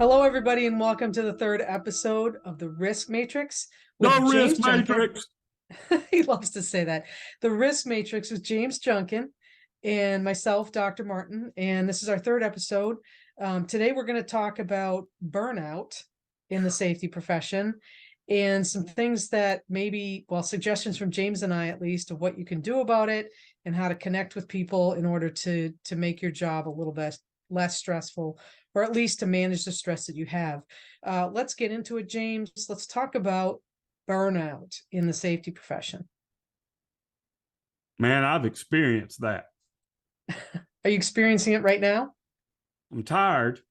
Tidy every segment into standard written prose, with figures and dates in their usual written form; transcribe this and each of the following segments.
Hello, everybody, and welcome to the third episode of the Risk Matrix with No James risk Junkin. matrix. He loves to say that. The Risk Matrix with James Junkin and myself, Dr. Martin, and this is our third episode. Today, we're going to talk about burnout in the safety profession and some things that maybe, well, suggestions from James and I, at least, of what you can do about it and how to connect with people in order to make your job a little bit less stressful, or at least to manage the stress that you have. Let's get into it, James. Let's talk about burnout in the safety profession. Man, I've experienced that. Are you experiencing it right now? I'm tired,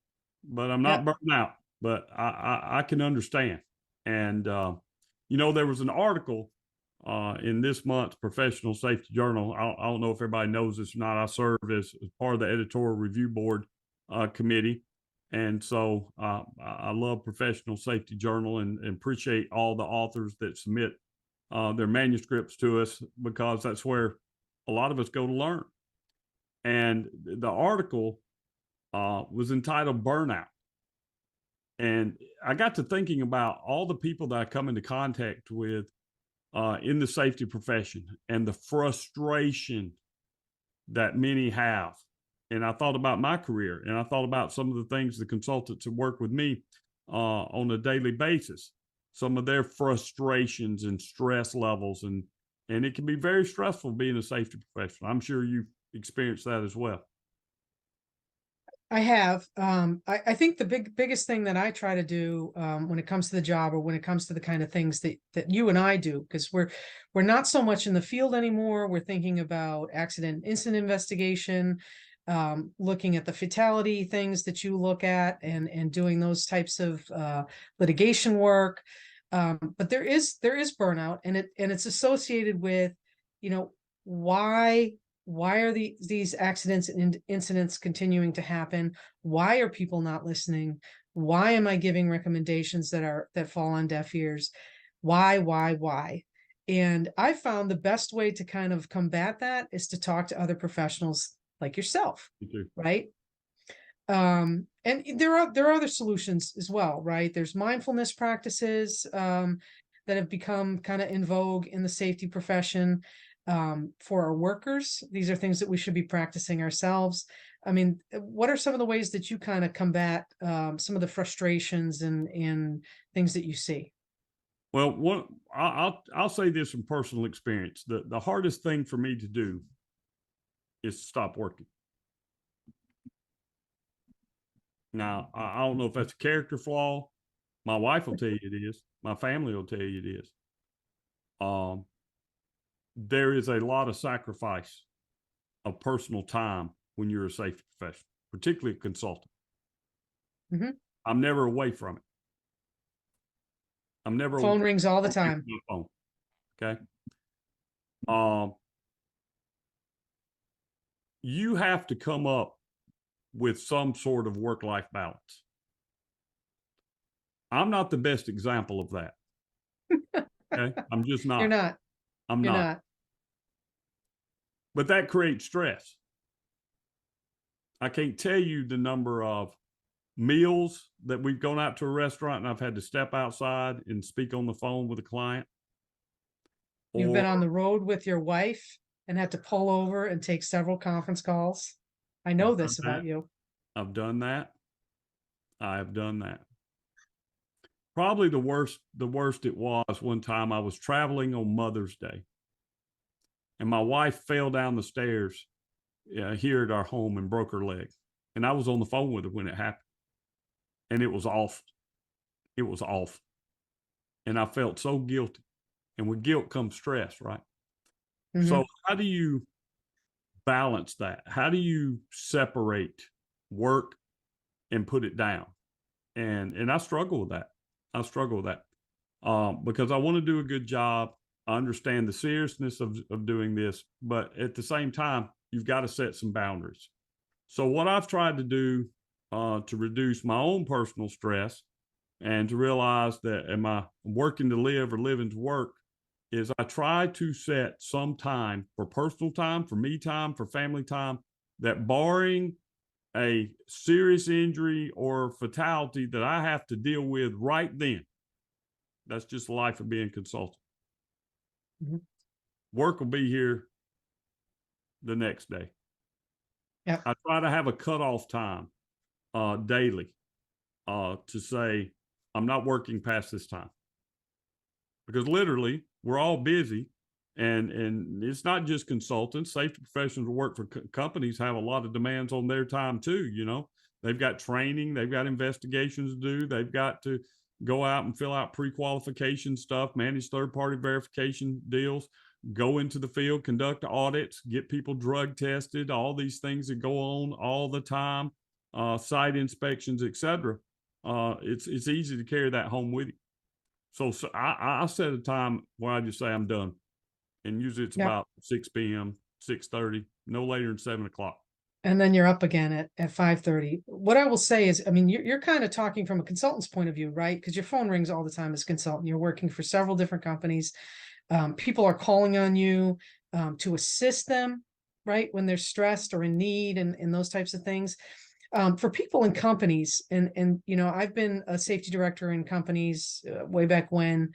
but I'm not Yeah. burnt out. But I can understand. And there was an article in this month's Professional Safety Journal. I don't know if everybody knows this or not. I serve as part of the editorial review board committee. And so I love Professional Safety Journal and appreciate all the authors that submit their manuscripts to us, because that's where a lot of us go to learn. And the article was entitled Burnout. And I got to thinking about all the people that I come into contact with in the safety profession and the frustration that many have. And I thought about my career, and I thought about some of the things the consultants that work with me on a daily basis, some of their frustrations and stress levels. And it can be very stressful being a safety professional. I'm sure you've experienced that as well. I have. I think the biggest thing that I try to do when it comes to the job, or when it comes to the kind of things that you and I do, because we're not so much in the field anymore. We're thinking about accident incident investigation, looking at the fatality things that you look at, and doing those types of litigation work. But there is burnout, and it's associated with, why are these accidents and incidents continuing to happen? Why are people not listening? Why am I giving recommendations that fall on deaf ears? Why? And I found the best way to kind of combat that is to talk to other professionals like yourself, right? And there are other solutions as well, right? There's mindfulness practices that have become kind of in vogue in the safety profession. For our workers, these are things that we should be practicing ourselves. I mean, what are some of the ways that you kind of combat some of the frustrations and things that you see? Well, I'll say this from personal experience. The hardest thing for me to do is to stop working. Now, I don't know if that's a character flaw. My wife will tell you it is. My family will tell you it is. There is a lot of sacrifice of personal time when you're a safety professional, particularly a consultant. Mm-hmm. I'm never away from it. I'm never. Phone rings all the time. Phone. Okay. You have to come up with some sort of work-life balance. I'm not the best example of that. Okay. I'm just not. You're not. I'm not. But that creates stress. I can't tell you the number of meals that we've gone out to a restaurant and I've had to step outside and speak on the phone with a client. You've been on the road with your wife and had to pull over and take several conference calls. I know this about you. I've done that. I have done that. Probably the worst it was one time I was traveling on Mother's Day, and my wife fell down the stairs here at our home and broke her leg. And I was on the phone with her when it happened. And it was awful. It was awful. And I felt so guilty. And with guilt comes stress, right? Mm-hmm. So how do you balance that? How do you separate work and put it down? And I struggle with that. Because I want to do a good job. I understand the seriousness of doing this, but at the same time, you've got to set some boundaries. So what I've tried to do to reduce my own personal stress and to realize that am I working to live or living to work is I try to set some time for personal time, for me time, for family time, that barring a serious injury or fatality that I have to deal with right then. That's just the life of being a consultant. Mhm. Work will be here the next day. Yeah. I try to have a cutoff time daily to say I'm not working past this time, because literally we're all busy, and it's not just consultants. Safety professionals who work for companies have a lot of demands on their time too. You know, they've got training, they've got investigations to do, they've got to go out and fill out pre-qualification stuff, manage third-party verification deals, go into the field, conduct audits, get people drug tested, all these things that go on all the time, site inspections, etc. It's easy to carry that home with you. So I set a time where I just say I'm done, and usually it's Yeah. about 6 p.m., 6:30, no later than 7 o'clock. And then you're up again at 5:30. What I will say is, I mean, you're kind of talking from a consultant's point of view, right? Because your phone rings all the time as a consultant. You're working for several different companies. People are calling on you to assist them, right, when they're stressed or in need, and those types of things. For people in companies, and I've been a safety director in companies way back when,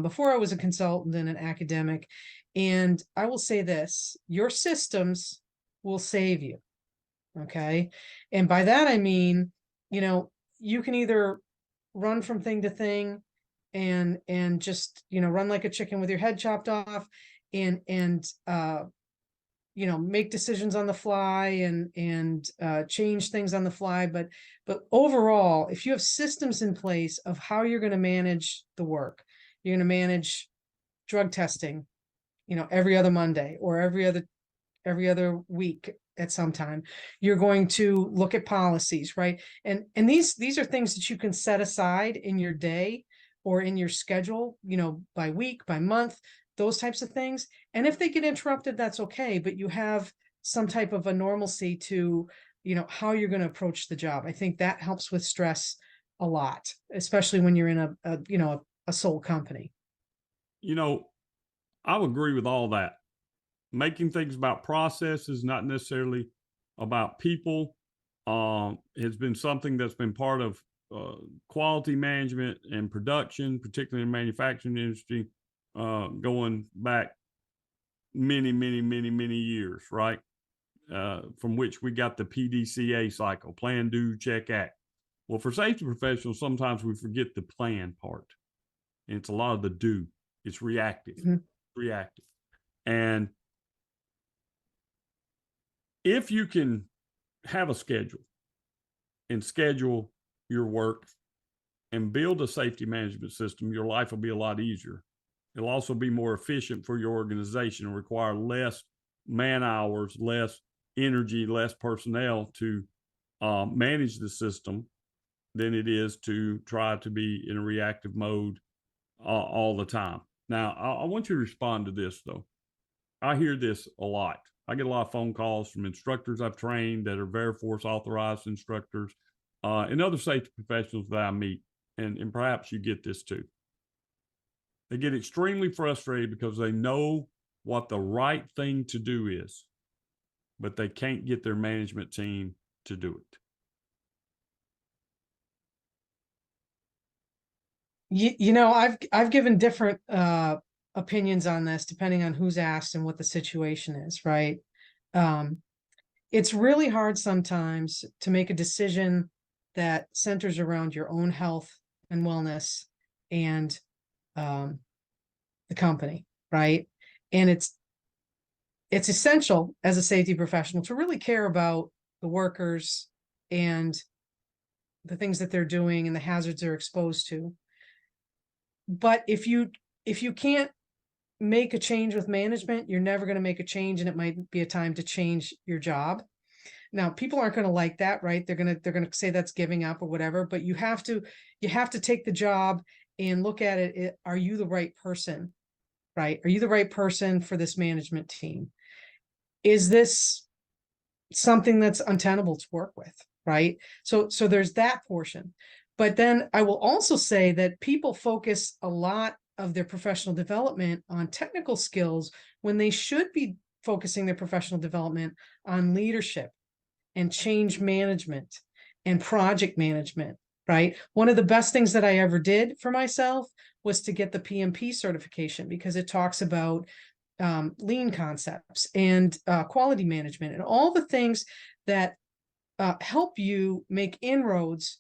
before I was a consultant and an academic. And I will say this: your systems will save you. Okay. And by that, I mean, you can either run from thing to thing and just, run like a chicken with your head chopped off, and make decisions on the fly and change things on the fly. But overall, if you have systems in place of how you're going to manage the work, you're going to manage drug testing, every other Monday or every other week at some time. You're going to look at policies, right? And these are things that you can set aside in your day or in your schedule, by week, by month, those types of things. And if they get interrupted, that's okay, but you have some type of a normalcy to, how you're going to approach the job. I think that helps with stress a lot, especially when you're in a sole company. I would agree with all that. Making things about processes, not necessarily about people, has been something that's been part of quality management and production, particularly in the manufacturing industry, going back many, many, many, many years, right? From which we got the PDCA cycle: plan, do, check, act. Well, for safety professionals, sometimes we forget the plan part. And it's a lot of the do. It's reactive, reactive. And if you can have a schedule and schedule your work and build a safety management system, your life will be a lot easier. It'll also be more efficient for your organization and require less man hours, less energy, less personnel to manage the system than it is to try to be in a reactive mode all the time. Now, I want you to respond to this, though. I hear this a lot. I get a lot of phone calls from instructors I've trained that are Veriforce authorized instructors, and other safety professionals that I meet. And perhaps you get this too. They get extremely frustrated because they know what the right thing to do is, but they can't get their management team to do it. I've given different opinions on this depending on who's asked and what the situation is, right? It's really hard sometimes to make a decision that centers around your own health and wellness and the company, right? And it's essential as a safety professional to really care about the workers and the things that they're doing and the hazards they're exposed to. But if you can't make a change with management, you're never going to make a change, and it might be a time to change your job. Now, people aren't going to like that, right? They're going to say that's giving up or whatever, but you have to take the job and look at it. Are you the right person, right? Are you the right person for this management team? Is this something that's untenable to work with, right? So there's that portion. But then I will also say that people focus a lot of their professional development on technical skills when they should be focusing their professional development on leadership and change management and project management, right? One of the best things that I ever did for myself was to get the PMP certification, because it talks about lean concepts and quality management and all the things that help you make inroads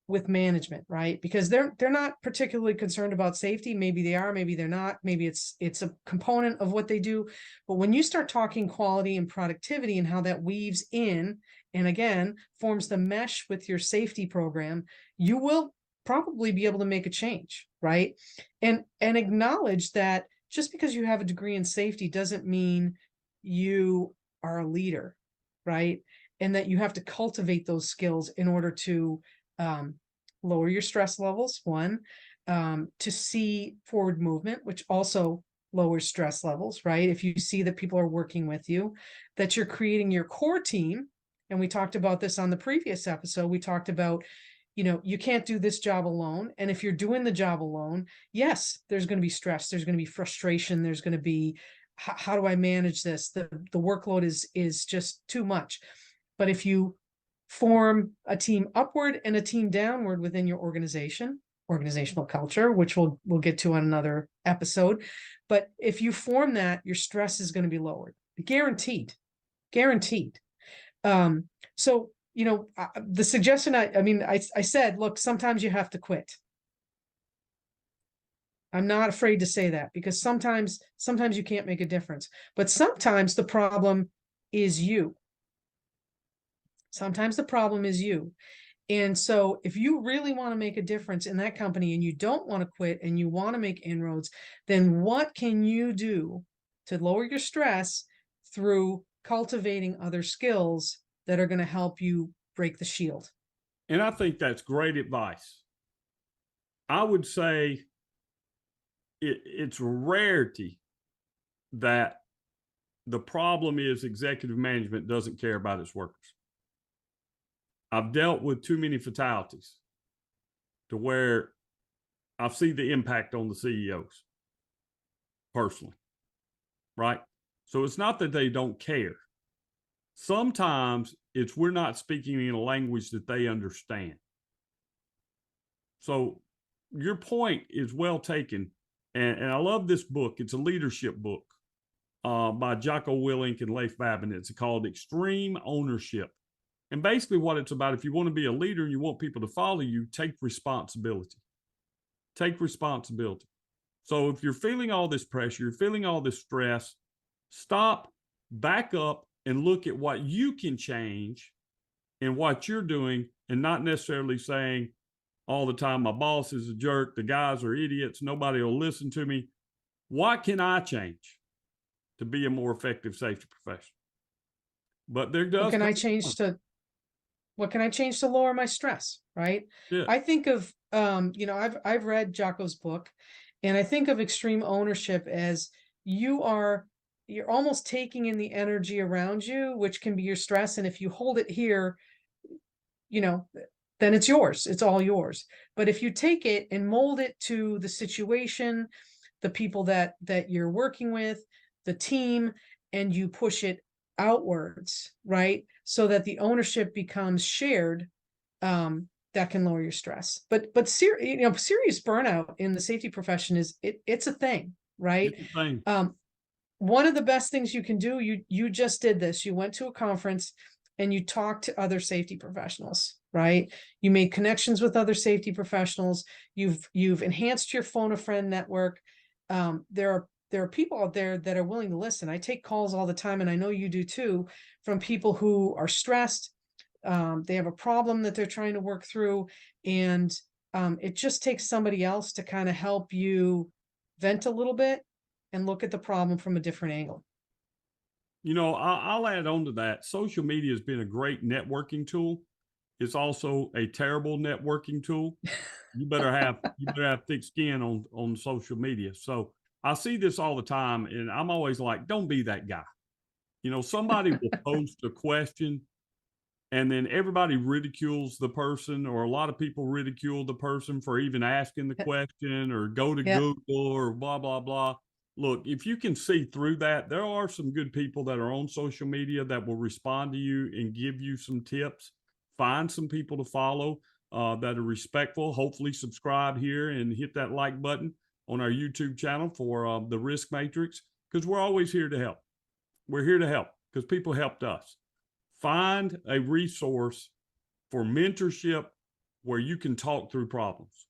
with management, right? Because they're not particularly concerned about safety. Maybe they are, maybe they're not. Maybe it's a component of what they do. But when you start talking quality and productivity and how that weaves in, and again, forms the mesh with your safety program, you will probably be able to make a change, right? And acknowledge that just because you have a degree in safety doesn't mean you are a leader, right? And that you have to cultivate those skills in order to lower your stress levels, one, to see forward movement, which also lowers stress levels, right? If you see that people are working with you, that you're creating your core team. And we talked about this on the previous episode. We talked about, you can't do this job alone. And if you're doing the job alone, yes, there's going to be stress. There's going to be frustration. There's going to be, how do I manage this? The workload is just too much. But if you form a team upward and a team downward within your organizational culture, which we'll get to on another episode. But if you form that, your stress is going to be lowered, guaranteed. So, the suggestion, I said, look, sometimes you have to quit. I'm not afraid to say that, because sometimes you can't make a difference, but sometimes the problem is you. Sometimes the problem is you. And so if you really want to make a difference in that company and you don't want to quit and you want to make inroads, then what can you do to lower your stress through cultivating other skills that are going to help you break the shield? And I think that's great advice. I would say it's a rarity that the problem is executive management doesn't care about its workers. I've dealt with too many fatalities to where I've seen the impact on the CEOs personally, right? So it's not that they don't care. Sometimes it's we're not speaking in a language that they understand. So your point is well taken. And I love this book. It's a leadership book by Jocko Willink and Leif Babin. It's called Extreme Ownership. And basically what it's about, if you want to be a leader and you want people to follow you, take responsibility. Take responsibility. So if you're feeling all this pressure, you're feeling all this stress, stop, back up, and look at what you can change and what you're doing, and not necessarily saying all the time, my boss is a jerk, the guys are idiots, nobody will listen to me. What can I change to be a more effective safety professional? But there does. What can I change to lower my stress, right? Yeah. I think of, I've read Jocko's book, and I think of extreme ownership as you're almost taking in the energy around you, which can be your stress. And if you hold it here, then it's yours. It's all yours. But if you take it and mold it to the situation, the people that you're working with, the team, and you push it outwards, right? So that the ownership becomes shared, that can lower your stress. But serious burnout in the safety profession it's a thing, right? It's a thing. One of the best things you can do, you just did this. You went to a conference and you talked to other safety professionals, right? You made connections with other safety professionals. You've enhanced your phone a friend network. There are people out there that are willing to listen. I take calls all the time, and I know you do too, from people who are stressed. They have a problem that they're trying to work through, and it just takes somebody else to kind of help you vent a little bit and look at the problem from a different angle. I'll add on to that. Social media has been a great networking tool. It's also a terrible networking tool. You better have thick skin on social media. So I see this all the time, and I'm always like, don't be that guy. Somebody will post a question, and then everybody ridicules the person, or a lot of people ridicule the person for even asking the question, or go to Google, or blah, blah, blah. look, if you can see through that, there are some good people that are on social media that will respond to you and give you some tips. Find some people to follow that are respectful. Hopefully, subscribe here and hit that like button on our YouTube channel for the Risk Matrix, because we're always here to help. We're here to help because people helped us. Find a resource for mentorship where you can talk through problems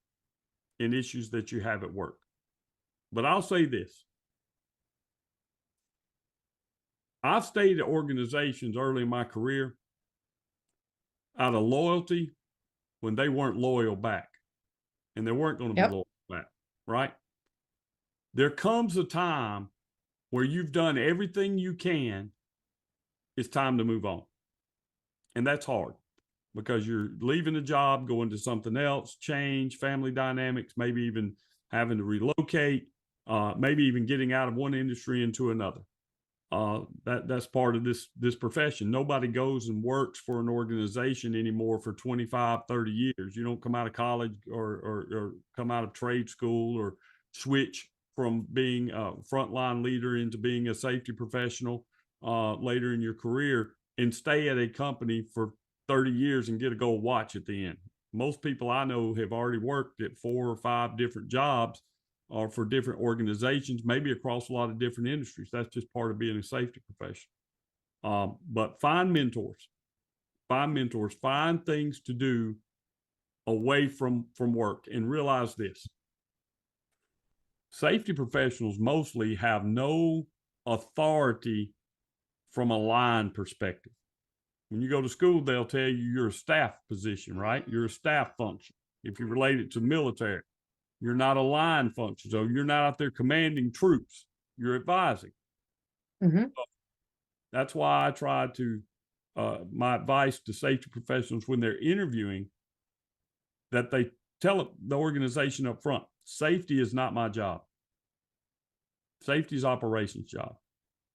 and issues that you have at work. But I'll say this. I've stayed at organizations early in my career out of loyalty when they weren't loyal back, and they weren't going to be loyal back, right? There comes a time where you've done everything you can. It's time to move on. And that's hard because you're leaving a job, going to something else, change, family dynamics, maybe even having to relocate, maybe even getting out of one industry into another. That's part of this profession. Nobody goes and works for an organization anymore for 25, 30 years. You don't come out of college or come out of trade school or switch from being a frontline leader into being a safety professional later in your career and stay at a company for 30 years and get a gold watch at the end. Most people I know have already worked at 4 or 5 different jobs or for different organizations, maybe across a lot of different industries. That's just part of being a safety professional. But find mentors, find things to do away from work, and realize this. Safety professionals mostly have no authority from a line perspective. When you go to school, they'll tell you you're a staff position, right? You're a staff function. If you relate it to military, you're not a line function. So you're not out there commanding troops. You're advising. Mm-hmm. So that's why I try to, my advice to safety professionals when they're interviewing, that they tell the organization up front, safety is not my job. Safety is operations job.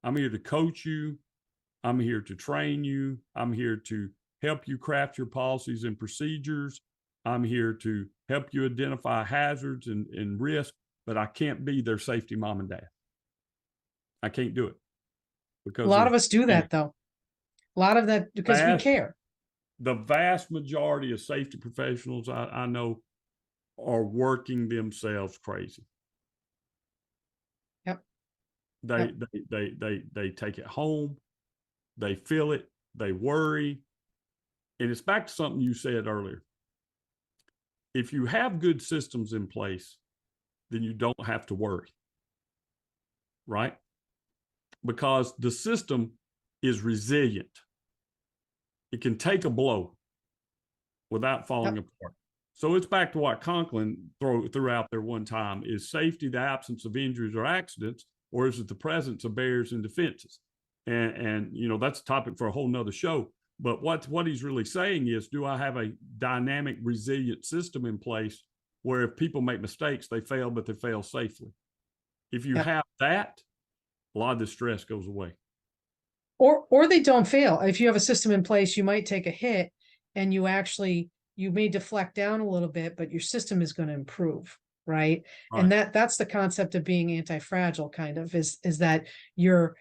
I'm here to coach you. I'm here to train you. I'm here to help you craft your policies and procedures. I'm here to help you identify hazards and risk, but I can't be their safety mom and dad. I can't do it. Because a lot of us do that, though. A lot of that because we care. The vast majority of safety professionals I know are working themselves crazy. Yep. They take it home. They feel it. They worry. And it's back to something you said earlier. If you have good systems in place, then you don't have to worry, right? Because the system is resilient. It can take a blow without falling apart. So it's back to what Conklin threw out there one time. Is safety the absence of injuries or accidents, or is it the presence of barriers and defenses? And you know, that's a topic for a whole nother show. But what he's really saying is, do I have a dynamic, resilient system in place where if people make mistakes, they fail, but they fail safely? If you have that, a lot of the stress goes away. Or they don't fail. If you have a system in place, you might take a hit and you may deflect down a little bit, but your system is going to improve, right? And that's the concept of being anti-fragile, kind of, is that you're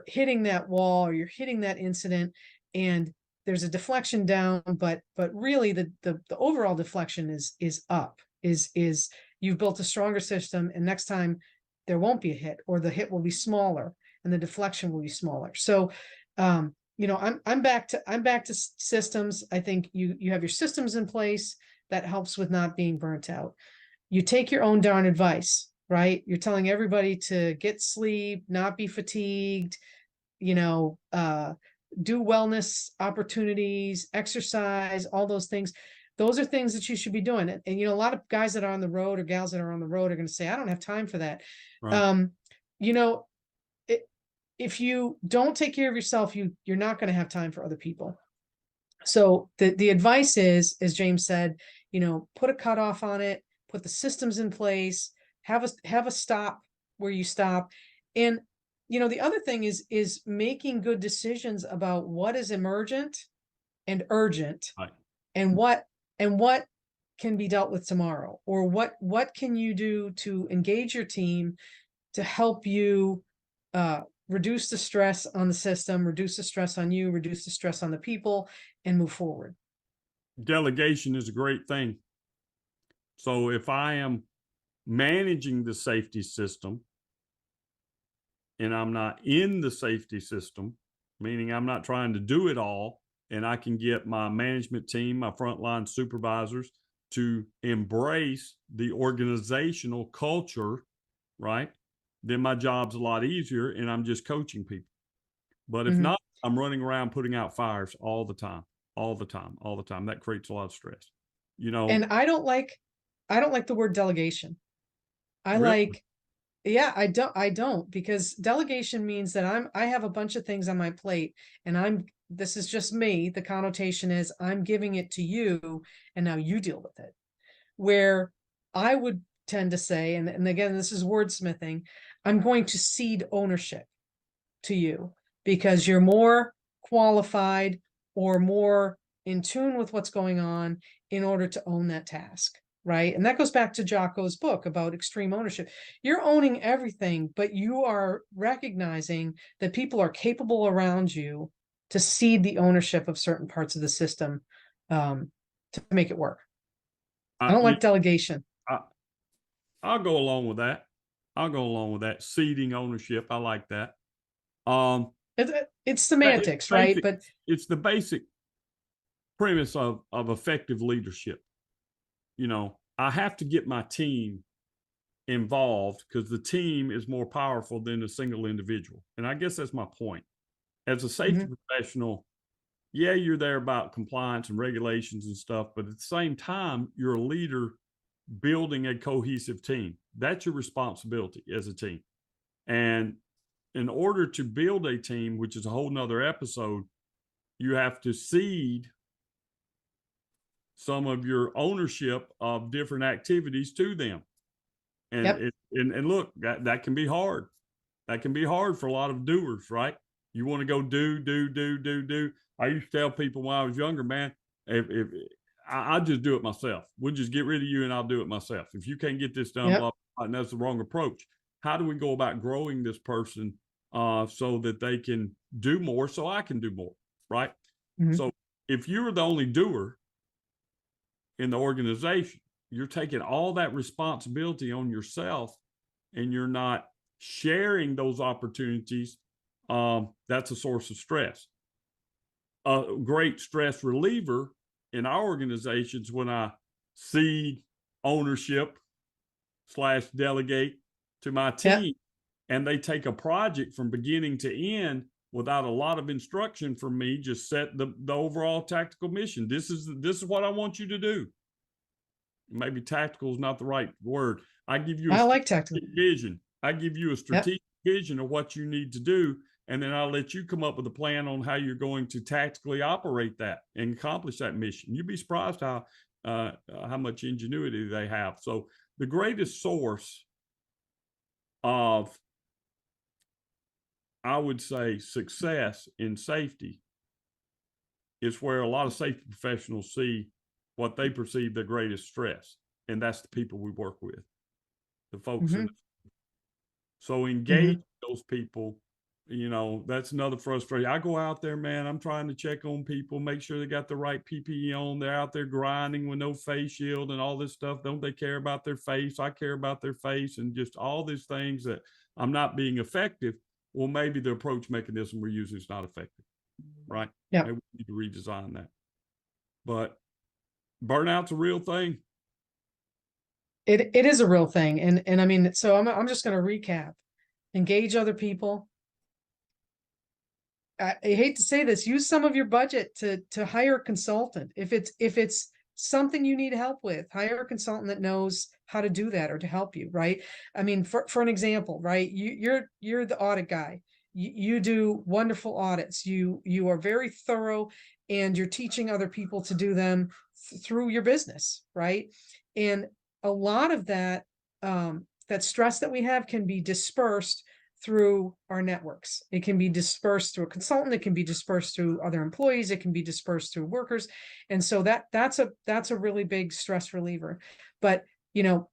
hitting that wall or you're hitting that incident and there's a deflection down, but really the overall deflection is up, is you've built a stronger system, and next time there won't be a hit, or the hit will be smaller and the deflection will be smaller. So you know, I'm back to systems. I think you have your systems in place that helps with not being burnt out. You take your own darn advice, right? You're telling everybody to get sleep, not be fatigued, you know, do wellness opportunities, exercise, all those things. Those are things that you should be doing. And you know, a lot of guys that are on the road or gals that are on the road are going to say, I don't have time for that. Right. You know, if you don't take care of yourself, you're not going to have time for other people. So the advice is, as James said, you know, put a cutoff on it, put the systems in place, have a stop where you stop. And you know, the other thing is making good decisions about what is emergent and urgent, and what can be dealt with tomorrow, or what can you do to engage your team to help you reduce the stress on the system, reduce the stress on you, reduce the stress on the people, and move forward. Delegation is a great thing. So if I am managing the safety system and I'm not in the safety system, meaning I'm not trying to do it all, and I can get my management team, my frontline supervisors to embrace the organizational culture, right? Then my job's a lot easier and I'm just coaching people. But if not, I'm running around putting out fires all the time, all the time, all the time. That creates a lot of stress. You know, And I don't like the word delegation. I really, like, yeah, I don't, because delegation means that I have a bunch of things on my plate, and this is just me. The connotation is I'm giving it to you and now you deal with it. Where I would tend to say, and again, this is wordsmithing, I'm going to cede ownership to you because you're more qualified or more in tune with what's going on in order to own that task. Right. And that goes back to Jocko's book about extreme ownership. You're owning everything, but you are recognizing that people are capable around you to cede the ownership of certain parts of the system to make it work. I don't you like delegation. I, I'll go along with that. I'll go along with that. Ceding ownership. I like that. It's semantics, right? But it's the basic premise of effective leadership. You know, I have to get my team involved because the team is more powerful than a single individual. And I guess that's my point. As a safety professional, yeah, you're there about compliance and regulations and stuff, but at the same time, you're a leader building a cohesive team. That's your responsibility as a team. And in order to build a team, which is a whole nother episode, you have to cede some of your ownership of different activities to them. And and look, that can be hard. That can be hard for a lot of doers, right? You want to go do. I used to tell people when I was younger, man, if I just do it myself. We'll just get rid of you and I'll do it myself. If you can't get this done, blah, blah, and that's the wrong approach. How do we go about growing this person so that they can do more so I can do more, right? So if you're the only doer in the organization, you're taking all that responsibility on yourself and you're not sharing those opportunities. That's a source of stress. A great stress reliever in our organizations when I cede ownership / delegate to my team and they take a project from beginning to end without a lot of instruction from me, just set the overall tactical mission. This is what I want you to do. Maybe tactical is not the right word. I give you a like tactical vision. I give you a strategic vision of what you need to do, and then I'll let you come up with a plan on how you're going to tactically operate that and accomplish that mission. You'd be surprised how much ingenuity they have. So the greatest source of, I would say, success in safety is where a lot of safety professionals see what they perceive their greatest stress, and that's the people we work with, the folks in the. So engage those people. You know, that's another frustration. I go out there, man, I'm trying to check on people, make sure they got the right PPE on. They're out there grinding with no face shield and all this stuff. Don't they care about their face? I care about their face, and just all these things that I'm not being effective. Well, maybe the approach mechanism we're using is not effective, right? Yeah. Maybe we need to redesign that. But burnout's a real thing. It is a real thing. And I mean, so I'm just going to recap. Engage other people. I hate to say this, use some of your budget to hire a consultant. If it's something you need help with, hire a consultant that knows how to do that or to help you, right? I mean, for an example, right? You're the audit guy. You do wonderful audits. You are very thorough, and you're teaching other people to do them through your business, right? And a lot of that that stress that we have can be dispersed through our networks. It can be dispersed through a consultant. It can be dispersed through other employees. It can be dispersed through workers. And so that's a really big stress reliever. But, you know,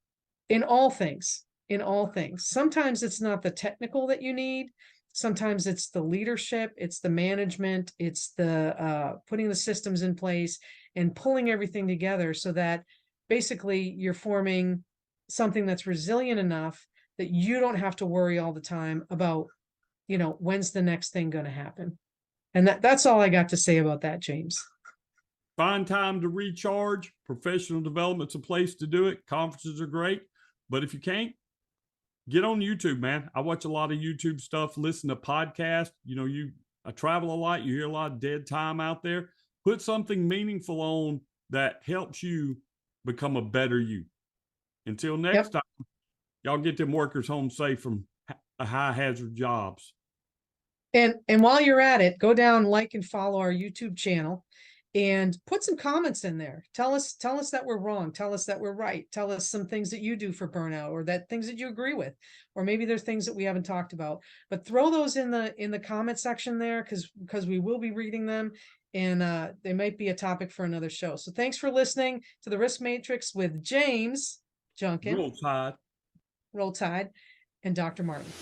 in all things, in all things. Sometimes it's not the technical that you need. Sometimes it's the leadership, it's the management, it's the putting the systems in place and pulling everything together so that basically you're forming something that's resilient enough that you don't have to worry all the time about, when's the next thing going to happen. And that's all I got to say about that, James. Find time to recharge. Professional development's a place to do it. Conferences are great. But if you can't, get on YouTube, man. I watch a lot of YouTube stuff, listen to podcasts. I travel a lot. You hear a lot of dead time out there. Put something meaningful on that helps you become a better you. Until next time, y'all get them workers home safe from high hazard jobs. And while you're at it, go down, like, and follow our YouTube channel and put some comments in there. Tell us that we're wrong. Tell us that we're right. Tell us some things that you do for burnout, or that things that you agree with, or maybe there's things that we haven't talked about, but throw those in the comment section there, because we will be reading them, and they might be a topic for another show. So thanks for listening to the Risk Matrix with James Junkin, Roll Tide, Roll Tide, and Dr. Martin.